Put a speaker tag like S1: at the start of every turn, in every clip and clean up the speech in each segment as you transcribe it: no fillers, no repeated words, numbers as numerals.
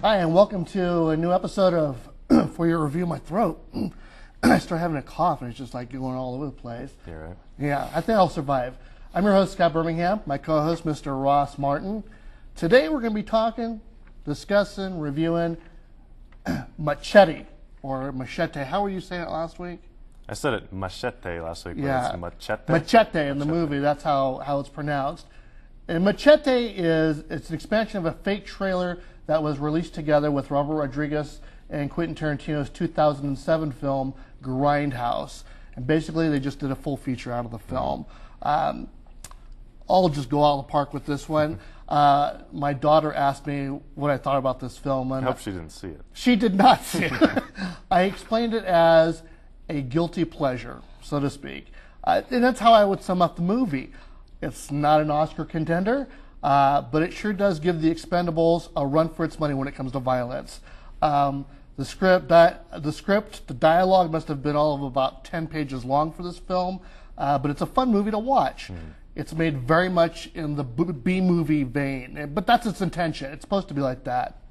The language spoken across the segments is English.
S1: Hi, and welcome to a new episode of For Your Review. My throat. I started having a cough, and it's just like going all over the place.
S2: You're right.
S1: Yeah, I think I'll survive. I'm your host, Scott Birmingham. My co-host, Mr. Ross Martin. Today, we're going to be discussing, reviewing Machette, or Machette. How were you saying it last week?
S2: I said it machete last week, but
S1: Yeah,
S2: it's machete.
S1: Machete in the movie. That's how it's pronounced. And Machete it's an expansion of a fake trailer that was released together with Robert Rodriguez and Quentin Tarantino's 2007 film Grindhouse. And basically, they just did a full feature out of the film. I'll just go out of the park with this one. My daughter asked me what I thought about this film. And
S2: I hope she didn't see it.
S1: She did not see it. I explained it as a guilty pleasure, so to speak. And that's how I would sum up the movie. It's not an Oscar contender, but it sure does give The Expendables a run for its money when it comes to violence. The dialogue must have been all of about 10 pages long for this film, but it's a fun movie to watch. It's made very much in the B-movie vein, but that's its intention. It's supposed to be like that.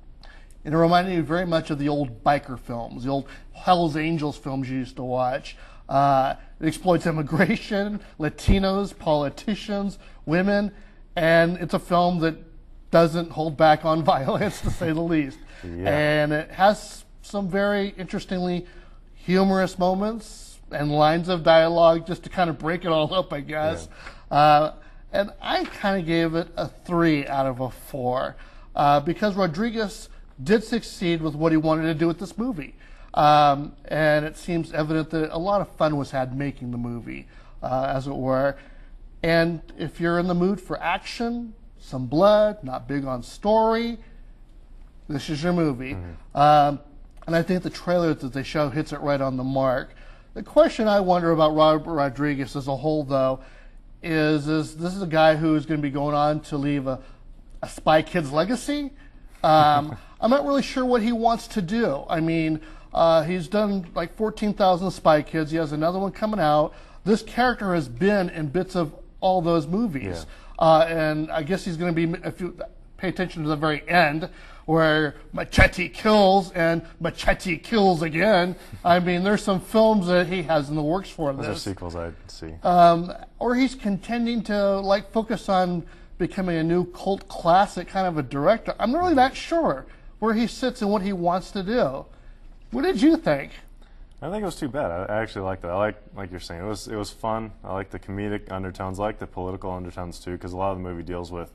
S1: And it reminded me very much of the old biker films, the old Hell's Angels films you used to watch. It exploits immigration, Latinos, politicians, women, and it's a film that doesn't hold back on violence, to say the least. Yeah. And it has some very interestingly humorous moments and lines of dialogue just to kind of break it all up, I guess. Yeah. And I kind of gave it a 3 out of a 4 because Rodriguez did succeed with what he wanted to do with this movie. And it seems evident that a lot of fun was had making the movie, as it were. And if you're in the mood for action, some blood, not big on story, this is your movie. And I think the trailer that they show hits it right on the mark. The question I wonder about Robert Rodriguez as a whole, though, is this is a guy who's going to be going on to leave a Spy Kids legacy? I'm not really sure what he wants to do. I mean, he's done like 14,000 Spy Kids. He has another one coming out. This character has been in bits of all those movies. Yeah. And I guess he's going to be, if you pay attention to the very end, where Machete kills and Machete kills again. I mean, there's some films that he has in the works for this.
S2: Those are sequels I'd see.
S1: Or he's contending to like focus on becoming a new cult classic kind of a director. I'm not really that sure where he sits and what he wants to do. What did you think?
S2: I think it was too bad. I actually liked it. Like you're saying, it was fun. I like the comedic undertones. I like the political undertones too, because a lot of the movie deals with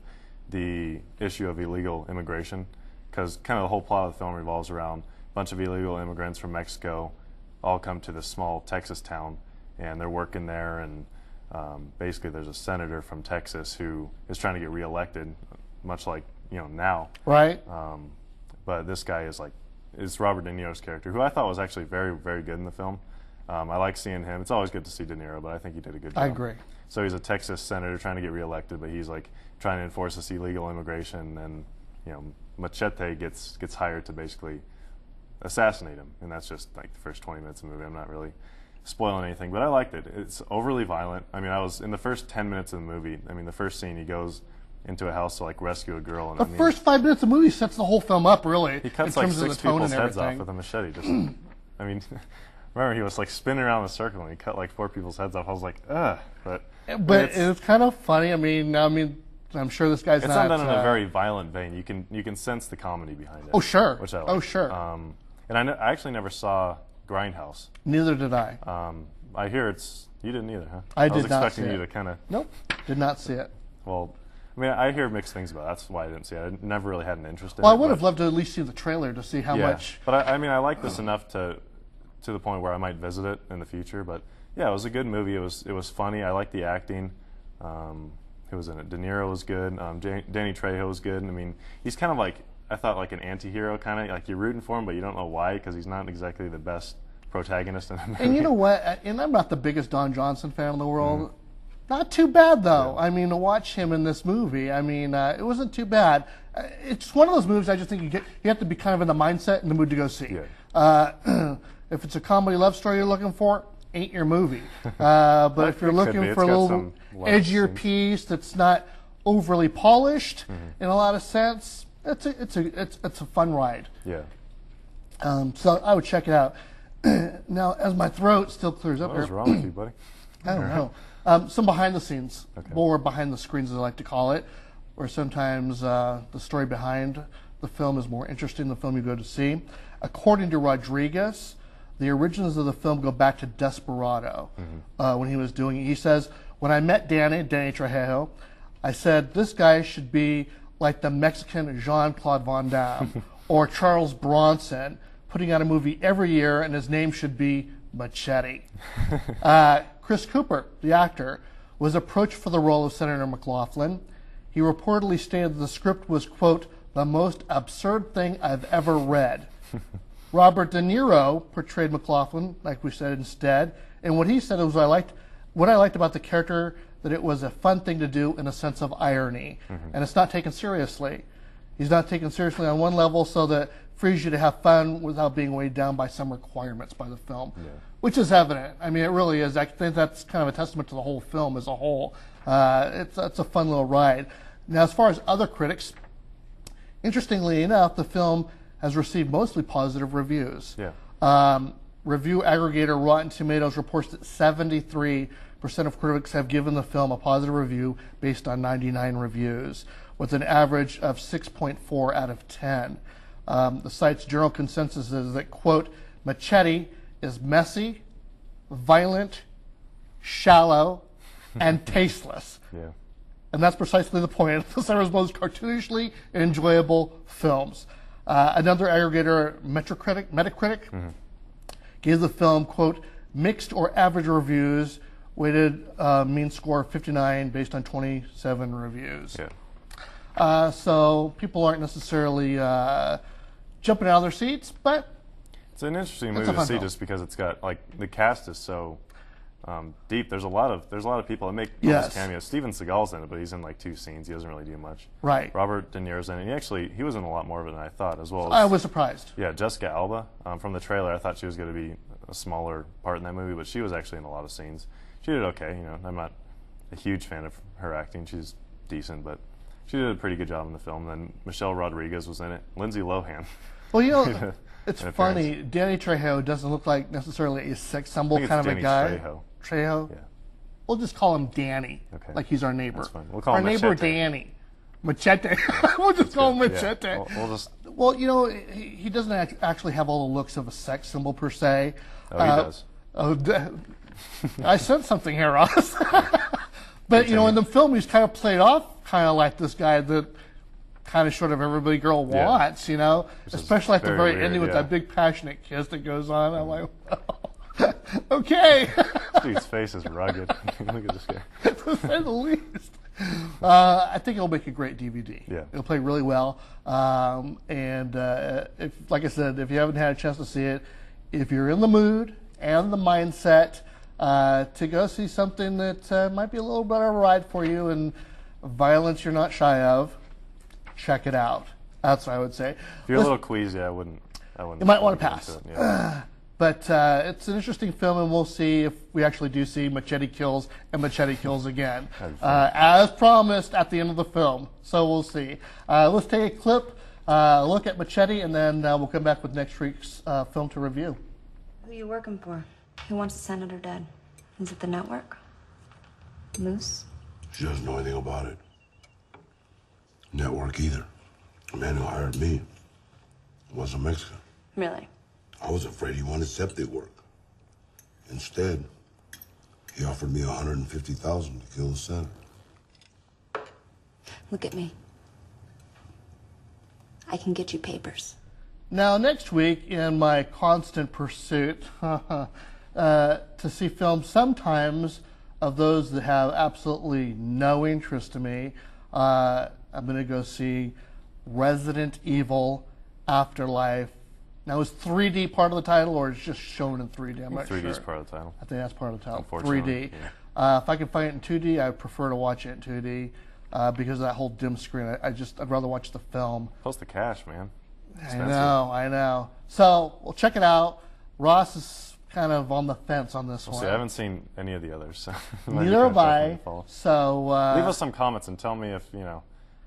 S2: the issue of illegal immigration. Because kind of the whole plot of the film revolves around a bunch of illegal immigrants from Mexico, all come to this small Texas town, and they're working there. And basically, there's a senator from Texas who is trying to get reelected, much like now.
S1: Right.
S2: But this guy is Robert De Niro's character, who I thought was actually very, very good in the film. I like seeing him. It's always good to see De Niro, but I think he did a good job.
S1: I agree.
S2: So he's a Texas senator trying to get reelected, but he's like trying to enforce this illegal immigration, and Machete gets hired to basically assassinate him, and that's just like the first 20 minutes of the movie. I'm not really spoiling anything, but I liked it. It's overly violent. I mean, I was in the first 10 minutes of the movie. I mean, the first scene, he goes into a house to like rescue a girl. And
S1: the first 5 minutes of the movie sets the whole film up, really.
S2: He cuts like 6 people's heads off with a machete. Just, I mean, remember he was like spinning around in a circle and he cut like 4 people's heads off. I was like, ugh. But
S1: it's kind of funny. I mean, I'm sure this guy's
S2: it's
S1: not
S2: done in a very violent vein. You can sense the comedy behind it.
S1: Oh sure.
S2: Which I like.
S1: Oh sure.
S2: And I actually never saw Grindhouse.
S1: Neither did I.
S2: I hear you didn't either, huh?
S1: I was
S2: expecting you to kind of.
S1: Nope. Did not see it.
S2: Well, I mean, I hear mixed things about it. That's why I didn't see it. I never really had an interest in it.
S1: Well, I would have loved to at least see the trailer to see how much.
S2: But I mean, I like this enough to the point where I might visit it in the future. But yeah, it was a good movie. It was funny. I liked the acting. Who was in it? De Niro was good. Danny Trejo was good. I mean, he's kind of like I thought like an anti-hero kind of, like you're rooting for him, but you don't know why because he's not exactly the best protagonist in the movie.
S1: And you know what? And I'm not the biggest Don Johnson fan in the world. Not too bad, though. Yeah. I mean, to watch him in this movie, I mean, it wasn't too bad. It's one of those movies I just think you have to be kind of in the mindset and the mood to go see. Yeah. If it's a comedy love story you're looking for, ain't your movie. But if you're looking for a little edgier piece that's not overly polished in a lot of sense, it's a fun ride.
S2: Yeah.
S1: So I would check it out. Now, as my throat still clears up
S2: here. What's wrong with you, buddy?
S1: I don't know. Some behind the scenes, or behind the screens as I like to call it, or sometimes the story behind the film is more interesting than the film you go to see. According to Rodriguez, the origins of the film go back to Desperado when he was doing it. He says, when I met Danny Trejo, I said, this guy should be like the Mexican Jean-Claude Van Damme or Charles Bronson, putting out a movie every year, and his name should be Machete. Chris Cooper, the actor, was approached for the role of Senator McLaughlin. He reportedly stated that the script was, quote, the most absurd thing I've ever read. Robert De Niro portrayed McLaughlin, like we said, instead. And what he said was, what I liked about the character, that it was a fun thing to do in a sense of irony. And it's not taken seriously. He's not taken seriously on one level, so that frees you to have fun without being weighed down by some requirements by the film, which is evident. I mean, it really is. I think that's kind of a testament to the whole film as a whole. It's a fun little ride. Now, as far as other critics, interestingly enough, the film has received mostly positive reviews. Review aggregator Rotten Tomatoes reports that 73% of critics have given the film a positive review based on 99 reviews, with an average of 6.4 out of 10. The site's general consensus is that, quote, Machete is messy, violent, shallow, and tasteless. And that's precisely the point. It's one of the most cartoonishly enjoyable films. Another aggregator, Metacritic, gave the film, quote, mixed or average reviews, weighted mean score of 59 based on 27 reviews. So people aren't necessarily jumping out of their seats, but
S2: it's an interesting movie to see just because it's got, like, the cast is so deep. There's a lot of people that make almost cameos. Steven Seagal's in it, but he's in like 2 scenes. He doesn't really do much.
S1: Right.
S2: Robert De Niro's in it. He was in a lot more of it than I thought, as well as
S1: I was surprised.
S2: Yeah, Jessica Alba. From the trailer, I thought she was going to be a smaller part in that movie, but she was actually in a lot of scenes. She did okay. You know, I'm not a huge fan of her acting. She's decent, but she did a pretty good job in the film. Then Michelle Rodriguez was in it. Lindsay Lohan.
S1: Well, you know, it's funny. Danny Trejo doesn't look like necessarily a sex symbol kind of a guy. Trejo? Yeah. We'll just call him Danny, like he's our neighbor.
S2: That's fine. We'll call him
S1: Machete. Our neighbor Danny. Machete. We'll just call him Machete.
S2: Yeah.
S1: Well, you know, he doesn't actually have all the looks of a sex symbol per se.
S2: Oh, he does.
S1: I said something here, Ross. But, you know, in the film, he's kind of played off kind of like this guy that kind of sort of everybody girl wants, you know, especially at the very ending with that big passionate kiss that goes on. I'm like, well, okay.
S2: This dude's face is rugged. Look at this guy.
S1: To say the least. I think it'll make a great DVD.
S2: Yeah.
S1: It'll play really well. If, like I said, if you haven't had a chance to see it, if you're in the mood and the mindset to go see something that might be a little bit of a ride for you and violence you're not shy of, check it out. That's what I would say.
S2: If you're a little queasy, I wouldn't.
S1: You might want to pass. But it's an interesting film, and we'll see if we actually do see Machete kills and Machete kills again, as promised at the end of the film. So we'll see. Let's take a clip, look at Machete, and then we'll come back with next week's film to review.
S3: Who are you working for? Who wants the senator dead? Is it the network? Moose?
S4: She doesn't know anything about it. Network either. The man who hired me was a Mexican.
S3: Really?
S4: I was afraid he wanted septic work. Instead, he offered me $150,000 to kill the senator.
S3: Look at me. I can get you papers.
S1: Now, next week, in my constant pursuit to see films sometimes of those that have absolutely no interest to me, I'm going to go see Resident Evil Afterlife. Now, is 3D part of the title, or is it just shown in 3D? I'm not
S2: 3D
S1: sure.
S2: is part of the title.
S1: I think that's part of the title.
S2: Unfortunately,
S1: 3D.
S2: yeah.
S1: If I can find it in 2D, I prefer to watch it in 2D because of that whole dim screen. I'd rather watch the film.
S2: Plus the cash, man. Expensive.
S1: I know. So we'll check it out. Ross is kind of on the fence on this one.
S2: See, I haven't seen any of the others. So
S1: Neither have I. So
S2: leave us some comments and tell me if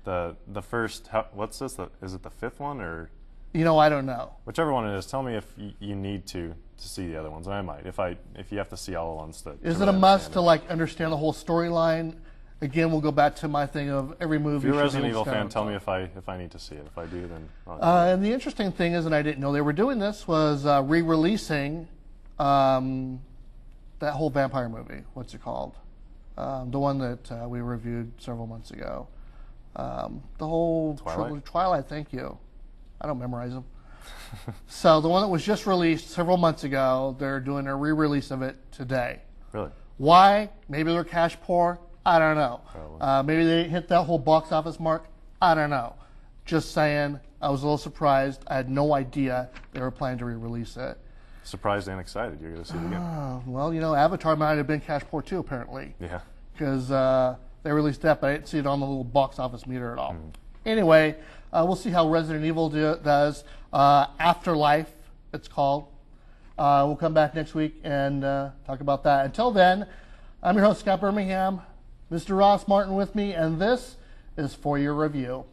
S2: the first. What's this? Is it the fifth one or?
S1: I don't know.
S2: Whichever one it is, tell me if you need to see the other ones. I might. If you have to see all the ones that.
S1: Is it a must to understand the whole storyline? Again, we'll go back to my thing of every movie.
S2: If you're a Resident Evil fan, tell me if I need to see it. If I do, then.
S1: And the interesting thing is, and I didn't know they were doing this, was re-releasing that whole vampire movie. What's it called? The one that we reviewed several months ago. The whole Twilight. Thank you. I don't memorize them. So the one that was just released several months ago, they're doing a re-release of it today.
S2: Really?
S1: Why? Maybe they're cash poor. I don't know. Maybe they didn't hit that whole box office mark. I don't know. Just saying, I was a little surprised. I had no idea they were planning to re-release it.
S2: Surprised and excited you're going to see it again.
S1: Well, Avatar might have been cash poor too, apparently.
S2: Yeah.
S1: Because they released that, but I didn't see it on the little box office meter at all. Anyway, we'll see how Resident Evil does. Afterlife, it's called. We'll come back next week and talk about that. Until then, I'm your host, Scott Birmingham. Mr. Ross Martin with me, and this is For Your Review.